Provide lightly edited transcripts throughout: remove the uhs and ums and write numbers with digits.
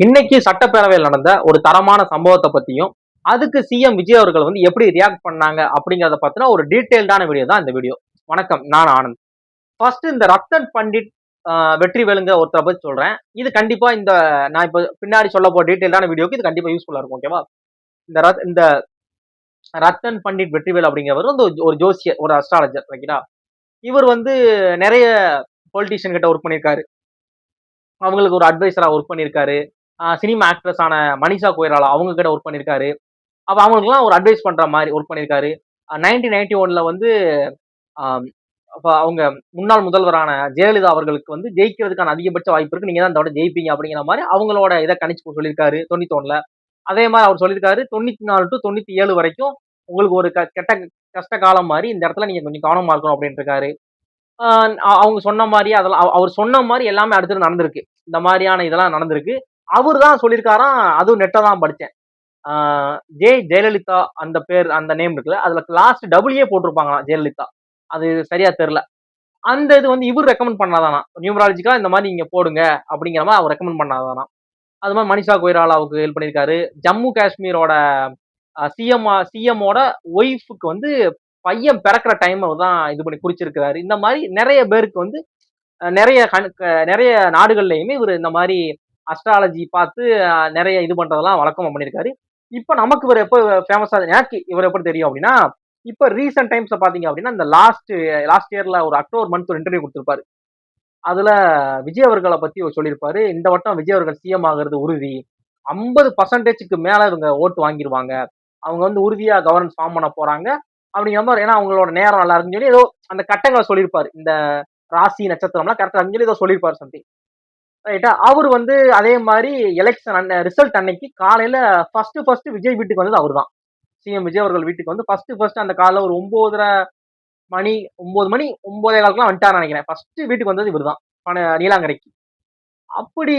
இன்னைக்கு சட்டப்பேரவையில் நடந்த ஒரு தரமான சம்பவத்தை பத்தியும், அதுக்கு சிஎம் விஜய் அவர்கள் வந்து எப்படி ரியாக்ட் பண்ணாங்க அப்படிங்கறத பத்தின ஒரு டீடைல்டான வீடியோ தான் இந்த வீடியோ. வணக்கம், நான் ஆனந்த். ஃபர்ஸ்ட் இந்த ரத்தன் பண்டிட் வெற்றிவேலுங்க ஒருத்தரை பத்தி சொல்றேன். இது கண்டிப்பா நான் இப்ப பின்னாடி சொல்ல போற டீடைல்டான வீடியோக்கு இது கண்டிப்பா யூஸ்ஃபுல்லா இருக்கும். ஓகேவா? இந்த ரத்தன் பண்டிட் வெற்றிவேல் அப்படிங்கிறவர் வந்து ஒரு ஜோசியர், ஒரு அஸ்ட்ராலஜர். ஓகேங்களா? இவர் வந்து நிறைய பொலிட்டீஷியன் கிட்ட ஒர்க் பண்ணியிருக்காரு. அவங்களுக்கு ஒரு அட்வைசரா ஒர்க் பண்ணியிருக்காரு. சினிமா ஆக்ட்ரஸ் ஆன மனிஷா கொய்ராலா அவங்க கிட்ட ஒர்க் பண்ணியிருக்காரு. அப்ப அவங்களுக்குலாம் ஒரு அட்வைஸ் பண்ற மாதிரி ஒர்க் பண்ணியிருக்காரு. 1991ல வந்து ஆம், அப்ப அவங்க முன்னாள் முதல்வரான ஜெயலலிதா அவர்களுக்கு வந்து ஜெயிக்கிறதுக்கான அதிகபட்ச வாய்ப்பு இருக்கு, நீங்க தான் இந்த ஜெயிப்பீங்க அப்படிங்கிற மாதிரி அவங்களோட இதை கணிச்சு சொல்லியிருக்காரு 91ல. அதே மாதிரி அவர் சொல்லியிருக்காரு 94 டு 97 வரைக்கும் உங்களுக்கு ஒரு கெட்ட கஷ்ட காலம் மாதிரி, இந்த இடத்துல நீங்க கொஞ்சம் கவனமா இருக்கணும் அப்படின்னு இருக்காரு. அவங்க சொன்ன மாதிரி அதெல்லாம் அவர் சொன்ன மாதிரி எல்லாமே அடுத்தது நடந்திருக்கு. இந்த மாதிரியான இதெல்லாம் நடந்திருக்கு. அவர் தான் சொல்லியிருக்காராம். அதுவும் நெட்டை தான் படிச்சேன். ஜெயலலிதா அந்த பேர், அந்த நேம் இருக்குல்ல, அதுல லாஸ்ட் டபுள்யூ போட்டிருப்பாங்களாம் ஜெயலலிதா. அது சரியா தெரியல. அந்த இது வந்து இவர் ரெக்கமெண்ட் பண்ணாதானா, நியூமராலஜிக்கா இந்த மாதிரி நீங்க போடுங்க அப்படிங்கிற மாதிரி அவர் ரெக்கமெண்ட் பண்ணாதானா. அது மாதிரி மனிஷா கொய்ராலாவுக்கு ஹெல்ப் பண்ணியிருக்காரு. ஜம்மு காஷ்மீரோட சிஎம்மோட ஒய்ஃபுக்கு வந்து பையன் பிறக்கிற டைம் தான் இது பண்ணி குறிச்சிருக்கிறாரு. இந்த மாதிரி நிறைய பேருக்கு வந்து நிறைய நாடுகள்லயுமே இவர் இந்த மாதிரி அஸ்ட்ராலஜி பார்த்து நிறைய இது பண்றதெல்லாம் வழக்கமா பண்ணியிருக்காரு. இப்ப நமக்கு இவர் எப்போ ஃபேமஸா, எனக்கு இவர் எப்படி தெரியும் அப்படின்னா, இப்ப ரீசெண்ட் டைம்ஸ்ல பாத்தீங்க அப்படின்னா, இந்த லாஸ்ட் இயர்ல ஒரு அக்டோபர் மந்த் ஒரு இன்டர்வியூ கொடுத்திருப்பாரு. அதுல விஜய் அவர்களை பத்தி சொல்லியிருப்பாரு. இந்த வட்டம் விஜய் அவர்கள் சிஎம் ஆகிறது உறுதி, 50% மேல இவங்க ஓட்டு வாங்கிடுவாங்க, அவங்க வந்து உறுதியா கவர்னன்ஸ் ஃபார்ம் பண்ண போறாங்க அப்படிங்கிற மாதிரி. ஏன்னா அவங்களோட நேரம் நல்லா இருக்குன்னு சொல்லி ஏதோ அந்த கட்டங்களை சொல்லியிருப்பாரு. இந்த ராசி நட்சத்திரம்லாம் கரெக்டா சொல்லி ஏதோ சொல்லியிருப்பாரு சம்திங். ரைட்டா? அவர் வந்து அதே மாதிரி எலெக்ஷன் ரிசல்ட் அன்னைக்கு காலையில ஃபர்ஸ்ட் விஜய் வீட்டுக்கு வந்தது அவர் தான். சிஎம் விஜய் அவர்கள் வீட்டுக்கு வந்து ஃபர்ஸ்ட் அந்த காலைல ஒரு 9 மணி 9:15 வந்துட்டாரு நினைக்கிறேன். ஃபர்ஸ்ட் வீட்டுக்கு வந்தது இவர் தான், நீலாங்கரைக்கு. அப்படி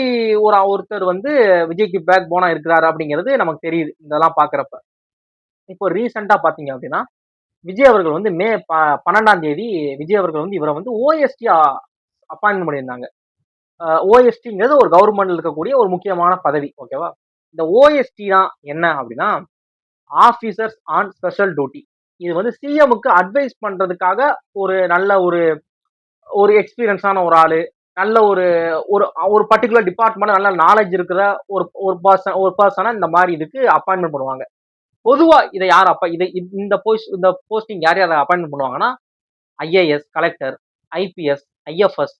ஒருத்தர் வந்து விஜய்க்கு பேக் போனா இருக்கிறாரு அப்படிங்கிறது நமக்கு தெரியுது இதெல்லாம் பாக்குறப்ப. இப்போ ரீசெண்டா பாத்தீங்க அப்படின்னா, விஜய் அவர்கள் வந்து மே 12ஆம் தேதி விஜய் அவர்கள் வந்து இவரை வந்து ஓஎஸ்டி அப்பாயின்மெண்ட் பண்ணியிருந்தாங்க. ஓஎஸ்டிங்கிறது ஒரு கவர்மெண்ட்ல இருக்கக்கூடிய ஒரு முக்கியமான பதவி. ஓகேவா? இந்த ஓஎஸ்டி தான் என்ன அப்படின்னா, ஆபீசர்ஸ் ஆன் ஸ்பெஷல் டியூட்டி. இது வந்து சிஎம்க்கு அட்வைஸ் பண்றதுக்காக ஒரு நல்ல ஒரு எக்ஸ்பீரியன்ஸான ஒரு ஆளு, நல்ல ஒரு ஒரு ஒரு பர்டிகுலர் டிபார்ட்மெண்ட் நல்ல நாலேஜ் இருக்கிற ஒரு பர்சனை இந்த மாதிரி இதுக்கு அப்பாயின்மெண்ட் பண்ணுவாங்க. பொதுவா இதை யார் இந்த போஸ்டிங் யார் யார் அப்பாயின்மெண்ட் பண்ணுவாங்கன்னா, ஐஏஎஸ், கலெக்டர், ஐபிஎஸ், ஐஎஃப்எஸ்,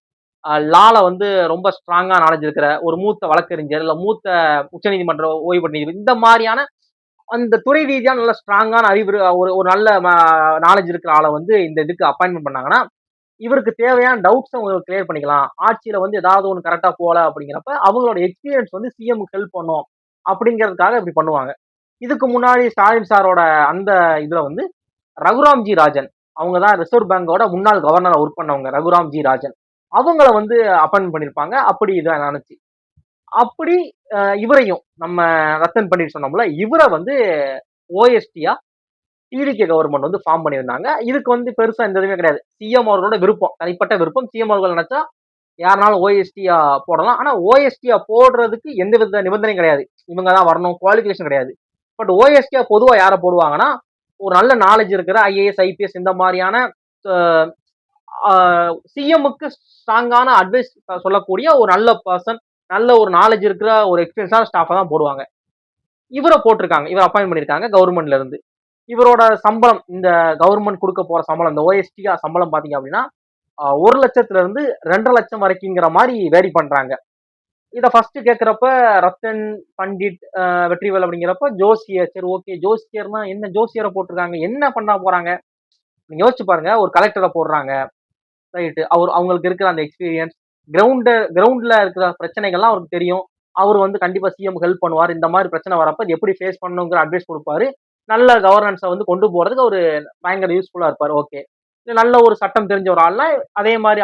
லால வந்து ரொம்ப ஸ்ட்ராங்கா நாலேஜ் இருக்கிற ஒரு மூத்த வழக்கறிஞர், இல்ல மூத்த உச்சநீதிமன்ற ஓய்வு நீதிபதி, இந்த மாதிரியான அந்த துறை ரீதியா நல்ல ஸ்ட்ராங்கான அறிவு, ஒரு நல்ல நாலேஜ் இருக்கிற ஆளை வந்து இந்த இதுக்கு அப்பாயின்மெண்ட் பண்ணாங்கன்னா, இவருக்கு தேவையான டவுட்ஸ் உங்களுக்கு கிளியர் பண்ணிக்கலாம். ஆட்சியில வந்து ஏதாவது ஒன்று கரெக்டா போல அப்படிங்கிறப்ப அவங்களோட எக்ஸ்பீரியன்ஸ் வந்து சிஎம்க்கு ஹெல்ப் பண்ணும் அப்படிங்கிறதுக்காக இப்படி பண்ணுவாங்க. இதுக்கு முன்னாடி ஸ்டாலின் சாரோட அந்த இதுல வந்து ரகுராம்ஜி ராஜன், அவங்க தான் ரிசர்வ் பேங்கோட முன்னாள் கவர்னரா ஒர்க் பண்ணவங்க, ரகுராம்ஜி ராஜன். அவங்கள வந்து அப்பாயின்மெண்ட் பண்ணிருப்பாங்க. அப்படி இதை நினைச்சு அப்படி இவரையும் நம்ம ரத்தன் பண்டிட் சொன்னோம்ல, இவரை வந்து ஓஎஸ்டியா டிடிகே கவர்மெண்ட் வந்து ஃபார்ம் பண்ணியிருந்தாங்க. இதுக்கு வந்து பெருசா எந்த இதுவுமே கிடையாது. சிஎம் அவர்களோட விருப்பம், தனிப்பட்ட விருப்பம். சிஎம் அவர்கள் நினைச்சா யாருனாலும் ஓஎஸ்டியா போடலாம். ஆனா ஓஎஸ்டியா போடுறதுக்கு எந்த வித நிபந்தனையும் கிடையாது. இவங்க தான் வரணும், குவாலிஃபிகேஷன் கிடையாது. பட் ஓஎஸ்டியா பொதுவா யாரை போடுவாங்கன்னா, ஒரு நல்ல நாலேஜ் இருக்கிற ஐஏஎஸ், ஐபிஎஸ் இந்த மாதிரியான சிஎம்முக்கு ஸ்ட்ராங்கான அட்வைஸ் சொல்லக்கூடிய ஒரு நல்ல பர்சன், நல்ல ஒரு நாலேஜ் இருக்கிற ஒரு எக்ஸ்பீரியன்ஸான ஸ்டாஃபை தான் போடுவாங்க. இவரை போட்டிருக்காங்க, இவர் அப்பாயின்ட் பண்ணிருக்காங்க கவர்மெண்ட்ல இருந்து. இவரோட சம்பளம், இந்த கவர்மெண்ட் கொடுக்க போற சம்பளம், இந்த ஓஎஸ்டி சம்பளம் பாத்தீங்க அப்படின்னா 1 லட்சத்துல இருந்து 2.5 லட்சம் வரைக்குங்கிற மாதிரி வேரி பண்றாங்க. இத ஃபர்ஸ்ட் கேட்கிறப்ப ரத்தன் பண்டிட் வெற்றிவேல் அப்படிங்கிறப்ப ஜோசியர், சரி ஓகே ஜோசியர்னா என்ன, ஜோசியரை போட்டிருக்காங்க, என்ன பண்ண போறாங்க? நீங்க யோசிச்சு பாருங்க. ஒரு கலெக்டரை போடுறாங்க, ரைட்டு, அவங்களுக்கு இருக்கிற அந்த எக்ஸ்பீரியன்ஸ், கிரவுண்ட்ல இருக்கிற பிரச்சனைகள்லாம் அவருக்கு தெரியும். அவர் வந்து கண்டிப்பா சிஎம் ஹெல்ப் பண்ணுவார். இந்த மாதிரி பிரச்சனை வரப்ப எப்படி ஃபேஸ் பண்ணணுங்கிற அட்வைஸ் கொடுப்பாரு. நல்ல கவர்னன்ஸை வந்து கொண்டு போறதுக்கு ஒரு பயங்கர யூஸ்ஃபுல்லா இருப்பாரு. ஓகே, நல்ல ஒரு சட்டம் தெரிஞ்ச ஒரு ஆள்னா அதே மாதிரி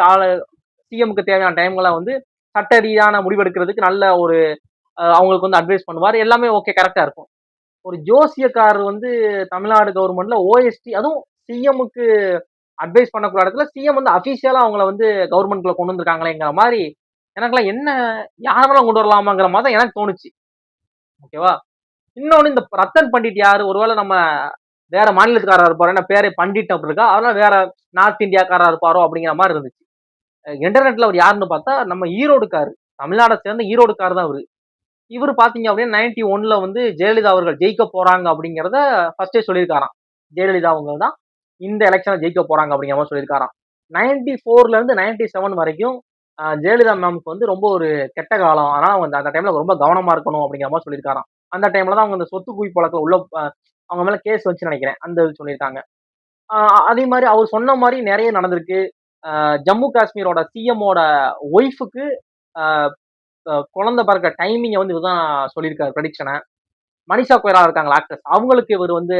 சிஎம்க்கு தேவையான டைம்களை வந்து சட்ட ரீதியான முடிவெடுக்கிறதுக்கு நல்ல ஒரு அவங்களுக்கு வந்து அட்வைஸ் பண்ணுவார். எல்லாமே ஓகே, கரெக்டா இருக்கும். ஒரு ஜோசியக்காரர் வந்து தமிழ்நாடு கவர்மெண்ட்ல ஓஎஸ்டி, அதுவும் சிஎம்முக்கு அட்வைஸ் பண்ணக்கூடிய இடத்துல சிஎம் வந்து அபிஷியலா அவங்கள வந்து கவர்மெண்ட்ல கொண்டு வந்திருக்காங்களேங்கிற மாதிரி எனக்கெல்லாம் என்ன யாரெல்லாம் கொண்டு வரலாமாங்கிற மாதிரி தான் எனக்கு தோணுச்சு. ஓகேவா? இன்னொன்னு இந்த ரத்தன் பண்டிட் யாரு? ஒருவேளை நம்ம வேற மாநிலத்துக்காரரா இருப்பாரு. ஏன்னா பேரே பண்டிட் அப்படி இருக்கா. அதனால வேற நார்த் இந்தியாக்காரரா இருப்பாரோ அப்படிங்கிற மாரி இருந்துச்சு. இன்டர்நெட்ல அவர் யாருன்னு பார்த்தா, நம்ம ஈரோடுக்காரு. தமிழ்நாட சேர்ந்த ஈரோடுக்காரு தான் அவரு. இவரு பார்த்தீங்க அப்படின்னா 91ல வந்து ஜெயலலிதா அவர்கள் ஜெயிக்க போறாங்க அப்படிங்கிறத ஃபர்ஸ்ட்டே சொல்லியிருக்காராம். ஜெயலலிதா அவங்க தான் இந்த எலக்ஷன்ல ஜெயிக்க போறாங்க அப்படிங்கிற மாரி சொல்லியிருக்காராம். 94ல இருந்து 97 வரைக்கும் ஜெயலலிதா மேம்க்கு வந்து ரொம்ப ஒரு கெட்ட காலம். அதனால அவங்க அந்த டைம்ல ரொம்ப கவனமா இருக்கணும் அப்படிங்கிற மாரி சொல்லியிருக்காராம். அந்த டைம்ல தான் அவங்க இந்த சொத்து குவிப்பு வழக்குல உள்ள அவங்க மேல கேஸ் வந்துச்சுன்னு நெனைக்கிறேன். அந்த இது சொல்லியிருக்காங்க. அ அதே மாரி அவர் சொன்ன மாரி நெறைய நடந்திருக்கு. ஜம்மு காஷ்மீரோட சிஎம்மோட ஒய்ஃப்க்கு அ குழந்தை பிறக்கிற டைமிங்க வந்து இவர் தான் சொல்லியிருக்காரு ப்ரெடிக்ஷன. மனிஷா கொய்ரா இருக்காங்கல்ல ஆக்ட்ரஸ். அவங்களுக்கு இவர் வந்து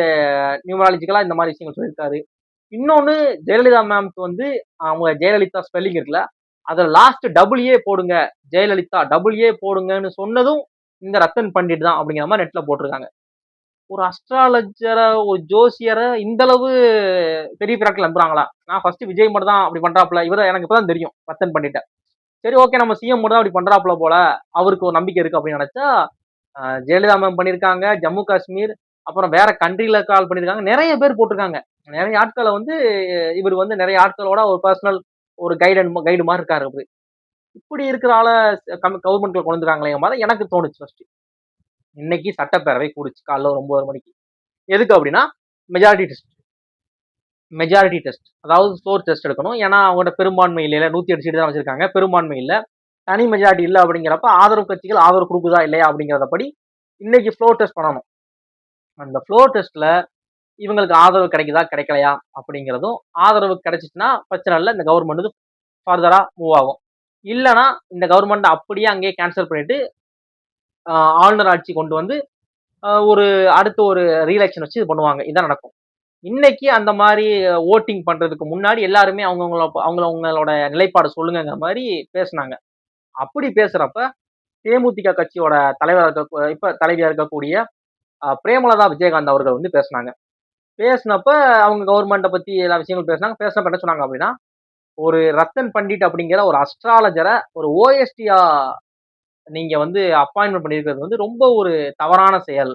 நியூமராலஜிக்கலா இந்த மாரி விஷயங்கள் சொல்லியிருக்காரு. இன்னொன்னு ஜெயலலிதா மேம்க்கு வந்து அவங்க ஜெயலலிதா ஸ்பெல்லிங் இருக்குல்ல, அதுல லாஸ்ட் டபுள் ஏ போடுங்க. ஜெயலலிதா டபுள் ஏ போடுங்கன்னு சொன்னதும் இந்த ரத்தன் பண்டிட் தான் அப்படிங்கிற மாரி நெட்ல போட்டிருக்காங்க. ஒரு அஸ்ட்ராலஜர, ஒரு ஜோசியர இந்த அளவு பெரிய பெரிய ஆட்கள் நம்புறாங்களா? நான் ஃபர்ஸ்ட் விஜய் மட்டும் தான் அப்படி பண்றாப்புல. இவர எனக்கு இப்ப தான் தெரியும். ரத்தன் பண்டிட்ட. சரி ஓகே நம்ம சிஎம் மட்டும் தான் அப்படி பண்றாப்புல போல. அவருக்கு ஒரு நம்பிக்கை இருக்கு அப்படின்னு நெனச்சா, ஜெயலலிதா மேம் பண்ணியிருக்காங்க. ஜம்மு காஷ்மீர், அப்புறம் வேற கண்ட்ரில கால் பண்ணியிருக்காங்க. நெறைய பேர் போட்டிருக்காங்க. நெறைய ஆட்கள வந்து இவரு வந்து நெறைய ஆட்களோட ஒரு பெர்சனல் ஒரு கைடு மாரி இருக்காரு அவரு. இப்படி இருக்கிற ஆள கவர்மெண்ட்ல கொண்டு வந்துருக்காங்களேங்கிற மாரி எனக்கு தோணுச்சு ஃபர்ஸ்ட். இன்னைக்கு சட்டப்பேரவை கூடுச்சு காலைல ஒரு 9:30 மணிக்கு. எதுக்கு அப்படின்னா, மெஜாரிட்டி டெஸ்ட். Majority test. அதாவது ஃப்ளோர் டெஸ்ட் எடுக்கணும். ஏன்னா அவங்ககிட்ட பெரும்பான்மை இல்லைல. 108 சீட் தான் வச்சிருக்காங்க. பெரும்பான்மை இல்ல. தனி மெஜாரிட்டி இல்ல அப்படிங்கிறப்ப ஆதரவு கட்சிகள் ஆதரவு குடுக்குதா இல்லையா அப்படிங்கிறத படி இன்னைக்கு ஃப்ளோர் டெஸ்ட் பண்ணணும். அந்த ஃப்ளோர் டெஸ்ட்ல இவங்களுக்கு ஆதரவு கிடைக்குதா கிடைக்கலையா அப்படிங்கிறதும் ஆதரவு கிடைச்சிச்சுன்னா பிரச்சனை இல்லை. இந்த கவர்மெண்ட் வந்து ஃபர்தரா மூவ் ஆகும். இல்லைன்னா இந்த கவர்மெண்ட் அப்படியே அங்கேயே கேன்சல் பண்ணிட்டு ஆளுநர் ஆட்சி கொண்டு வந்து ஒரு அடுத்த ஒரு ரீஎலெக்ஷன் வச்சு இது பண்ணுவாங்க. இதான் நடக்கும். இன்னைக்கு அந்த மாதிரி ஓட்டிங் பண்றதுக்கு முன்னாடி எல்லாருமே அவங்களோட நிலைப்பாடு சொல்லுங்கிற மாதிரி பேசினாங்க. அப்படி பேசுறப்ப தேமுதிக கட்சியோட இப்ப தலைவியா இருக்கக்கூடிய பிரேமலதா விஜயகாந்த் அவர்கள் வந்து பேசினாங்க. பேசினப்ப அவங்க கவர்மெண்ட்டை பத்தி எல்லா விஷயங்களும் பேசினாங்க. பேசினப்ப என்ன சொன்னாங்க அப்படின்னா, ஒரு ரத்தன் பண்டிட் அப்படிங்கிற ஒரு அஸ்ட்ராலஜரை ஒரு ஓஎஸ்டியா நீங்க வந்து அப்பாயின்மெண்ட் பண்ணியிருக்கிறது வந்து ரொம்ப ஒரு தவறான செயல்.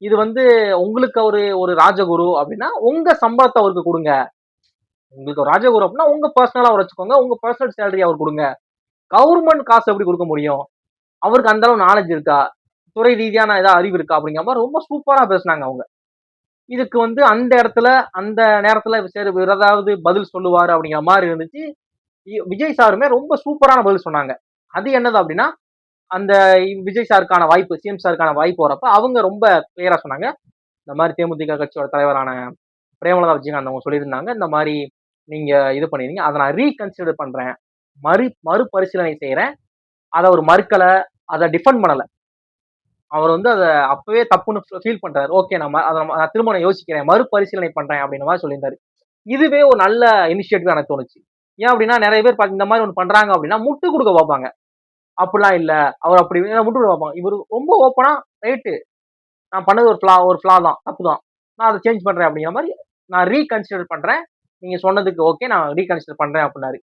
இது வந்து உங்களுக்கு அவரு ஒரு ராஜகுரு அப்படின்னா உங்க சம்பளத்தை அவருக்கு கொடுங்க. உங்களுக்கு ஒரு ராஜகுரு அப்படின்னா உங்க பர்சனலா அவர் வச்சுக்கோங்க. உங்க பர்சனல் சேலரி அவர் கொடுங்க. கவர்மெண்ட் காசு எப்படி கொடுக்க முடியும்? அவருக்கு அந்த அளவு நாலேஜ் இருக்கா? துறை ரீதியான ஏதாவது அறிவு இருக்கா? அப்படிங்கிற மாதிரி ரொம்ப சூப்பரா பேசினாங்க அவங்க. இதுக்கு வந்து அந்த இடத்துல அந்த நேரத்துல சரி வேற ஏதாவது பதில் சொல்லுவாரு அப்படிங்கிற மாதிரி இருந்துச்சு. விஜய் சாருமே ரொம்ப சூப்பரான பதில் சொன்னாங்க. அது என்னது அப்படின்னா, அந்த விஜய் சாருக்கான வாய்ப்பு, சிஎம் சாருக்கான வாய்ப்பு வரப்ப அவங்க ரொம்ப கிளியரா சொன்னாங்க. இந்த மாதிரி தேமுதிக கட்சியோட தலைவரான பிரேமலதா விஜயகாந்த் அவங்க சொல்லியிருந்தாங்க. இந்த மாதிரி நீங்க இது பண்ணிருங்க. அதை நான் ரீகன்சிடர் பண்றேன். மறுபரிசீலனை செய்யறேன். அதை அவர் மறுக்கல. அதை டிஃபெண்ட் பண்ணல. அவர் வந்து அதை அப்பவே தப்புன்னு ஃபீல் பண்றாரு. ஓகே நான் திரும்ப யோசிக்கிறேன். மறுபரிசீலனை பண்றேன் அப்படின்ற மாதிரி சொல்லியிருந்தாரு. இதுவே ஒரு நல்ல இனிஷியேட்டிவ் எனக்கு தோணுச்சு. ஏன் அப்படின்னா நிறைய பேர் இந்த மாதிரி ஒன்று பண்றாங்க அப்படின்னா முட்டு கொடுக்க பார்ப்பாங்க. அப்படிலாம் இல்ல. அவர் அப்படி முட்டு கொடுக்க பார்ப்பாங்க. இவர் ரொம்ப ஓப்பனா ரைட்டு. நான் பண்ணது ஒரு ஃபிளா தான். தப்பு தான். நான் அதை சேஞ்ச் பண்றேன் அப்படிங்கிற மாதிரி நான் ரீகன்சிடர் பண்றேன். நீங்க சொன்னதுக்கு ஓகே நான் ரீகன்சிடர் பண்றேன் அப்படின்னாரு.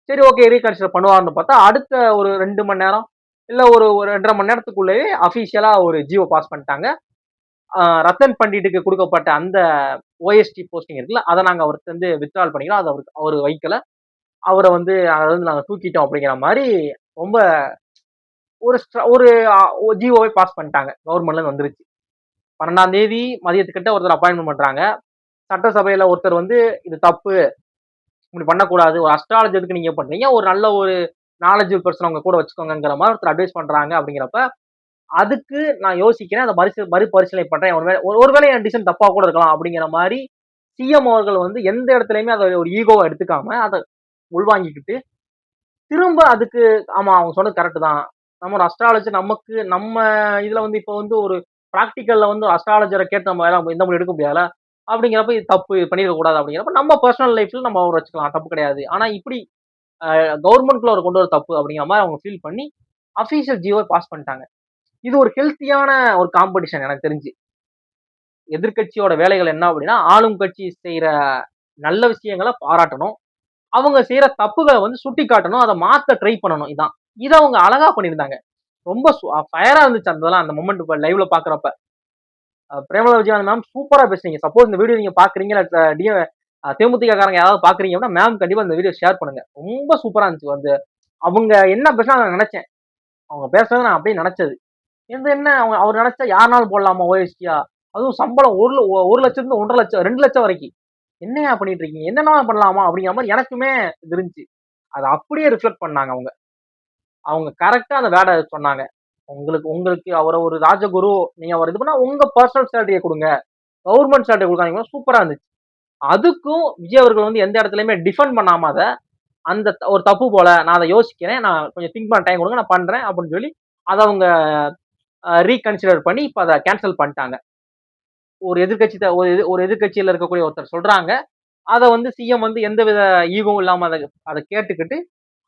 சரி ஓகே ரீகன்சிடர் பண்ணுவாருன்னு பார்த்தா அடுத்த ஒரு 2 மணி நேரம் இல்ல ஒரு 2.5 மணி நேரத்துக்குள்ளேயே அபிஷியலா ஒரு ஜியோ பாஸ் பண்ணிட்டாங்க. ரத்தன் பண்டிட்டுக்கு கொடுக்கப்பட்ட அந்த ஓஎஸ்டி போஸ்டிங் இருக்குல்ல அதை நாங்க அவருக்கு வந்து வித்ட்ரால் பண்ணிக்கிறோம். அதை அவர் வைக்கல. அவரை வந்து அதை வந்து நாங்க தூக்கிட்டோம் அப்படிங்கிற மாதிரி ரொம்ப ஒரு ஒரு ஜியோவை பாஸ் பண்ணிட்டாங்க. கவர்மெண்ட்ல இருந்து வந்துருச்சு. 12ஆம் தேதி மதியத்துக்கிட்ட ஒருத்தர் அப்பாயின்மெண்ட் பண்றாங்க. சட்டசபையில ஒருத்தர் வந்து இது தப்பு, இப்படி பண்ணக்கூடாது. ஒரு அஸ்ட்ராலஜருக்கு நீங்க பண்றீங்க. ஒரு நல்ல ஒரு நாலேஜபிள் பர்சன் அவங்க கூட வச்சுக்கோங்கிற மாதிரி ஒருத்தர் அட்வைஸ் பண்றாங்க அப்படிங்கிறப்ப அதுக்கு நான் யோசிக்கிறேன். அதை மறுபரிசீலனை பண்றேன். ஒருவேளை என் டிசிஷன் தப்பா கூட இருக்கலாம் அப்படிங்கிற மாதிரி சிஎம் அவர்கள் வந்து எந்த இடத்துலயுமே அதை ஒரு ஈகோவை எடுத்துக்காம அதை உள்வாங்கிக்கிட்டு திரும்ப அதுக்கு ஆமா அவங்க சொன்னது கரெக்ட் தான். நம்ம ஒரு அஸ்ட்ராலஜர் நமக்கு நம்ம இதுல வந்து இப்போ வந்து ஒரு பிராக்டிக்கல்ல வந்து அஸ்ட்ராலஜரை கேட்டு நம்ம எந்த முடிவு எடுக்க முடியாதுல. அப்படிங்கிறப்ப இது தப்பு பண்ணிருக்க கூடாது அப்படிங்கிறப்ப நம்ம பர்சனல் லைஃப்ல நம்ம அவர் வச்சுக்கலாம். தப்பு கிடையாது. ஆனா இப்படி கவர்மெண்ட்குள்ள அவர் கொண்டு வர தப்பு அப்படிங்கிற மாதிரி அவங்க ஃபீல் பண்ணி அபிஷியல் ஜியோவை பாஸ் பண்ணிட்டாங்க. இது ஒரு ஹெல்த்தியான ஒரு காம்படிஷன் எனக்கு தெரிஞ்சு. எதிர்கட்சியோட வேலைகள் என்ன அப்படின்னா ஆளும் கட்சி செய்யற நல்ல விஷயங்களை பாராட்டணும். அவங்க செய்யற தப்புகளை வந்து சுட்டி காட்டணும். அதை மாத்த ட்ரை பண்ணணும். இதான் இத அவங்க அழகா பண்ணியிருந்தாங்க. ரொம்ப ஃபயரா இருந்துச்சு அந்த மொமெண்ட் இப்ப லைவ்ல பாக்குறப்ப. பிரேமலதா விஜயகாந்த் மேம் சூப்பரா பேசுனீங்க. சப்போஸ் இந்த வீடியோ நீங்க பாக்குறீங்க இல்ல தேமுதிக காரங்க யாராவது பாக்குறீங்க அப்படின்னா மேம் கண்டிப்பா இந்த வீடியோ ஷேர் பண்ணுங்க. ரொம்ப சூப்பரா இருந்துச்சு. அவங்க என்ன பேசினா நான் நினைச்சேன். அவங்க பேசுறத நான் அப்படியே நினைச்சது. என்ன அவர் நினைச்சா யாருனாலும் போடலாமா ஓஎஸ்டியா? அதுவும் சம்பளம் 1 லட்சம் 1.5 லட்சம் 2 லட்சம் வரைக்கும். என்னையா பண்ணிட்டு இருக்கீங்க? என்னென்ன பண்ணலாமா? அப்படிங்கிற மாதிரி எனக்குமே இது இருந்துச்சு. அதை அப்படியே ரிஃப்ளெக்ட் பண்ணாங்க அவங்க. அவங்க கரெக்டா அந்த வேர்டை சொன்னாங்க. உங்களுக்கு உங்களுக்கு அவரை ஒரு ராஜகுரு, நீங்க அவர் இது பண்ணா உங்க பர்சனல் சேலரியை கொடுங்க. கவர்மெண்ட் சேலரி கொடுக்காதீங்க. சூப்பரா இருந்துச்சு. அதுக்கும் விஜய் அவர்கள் வந்து எந்த இடத்துலயுமே டிஃபெண்ட் பண்ணாம அத, அந்த ஒரு தப்பு போல நான் அதை யோசிக்கிறேன். நான் கொஞ்சம் திங்க் பண்ண டைம் கொடுங்க. நான் பண்றேன் அப்படின்னு சொல்லி அதை அவங்க ரீகன்சிடர் பண்ணி இப்ப அதை கேன்சல் பண்ணிட்டாங்க. ஒரு எதிர்கட்சி ஒரு எதிர்கட்சியில இருக்கக்கூடிய ஒருத்தர் சொல்றாங்க. அதை வந்து சிஎம் வந்து எந்தவித ஈகவும் இல்லாம அதை கேட்டுக்கிட்டு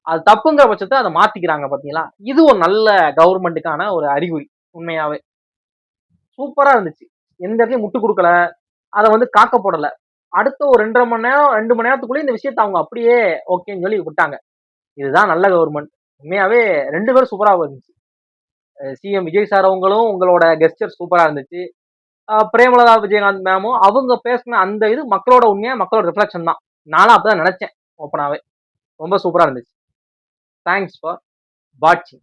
அது தப்புங்கிற பட்சத்தை அதை மாத்திக்கிறாங்க பாத்தீங்களா? இது ஒரு நல்ல கவர்மெண்ட்டுக்கான ஒரு அறிகுறி. உண்மையாவே சூப்பரா இருந்துச்சு. எந்த இடத்துலயும் முட்டு கொடுக்கல. அதை வந்து காக்க போடல. அடுத்த ஒரு 2.5 மணி நேரம் 2 மணி நேரத்துக்குள்ளே இந்த விஷயத்தை அவங்க அப்படியே ஓகேன்னு சொல்லி விட்டாங்க. இதுதான் நல்ல கவர்மெண்ட். உண்மையாவே 2 பேரும் சூப்பரா இருந்துச்சு. சிஎம் விஜய் சார் அவங்களும் உங்களோட கெஸ்டர் சூப்பரா இருந்துச்சு. பிரேமலதா விஜயகாந்த் மேமும் அவங்க பேசின அந்த இது மக்களோட உண்மையா மக்களோட ரிஃப்ளெக்ஷன் தான். நானும் அப்பதான் நினைச்சேன் ஓப்பனாவே. ரொம்ப சூப்பரா இருந்துச்சு. தேங்க்ஸ் ஃபார் வாட்சிங்.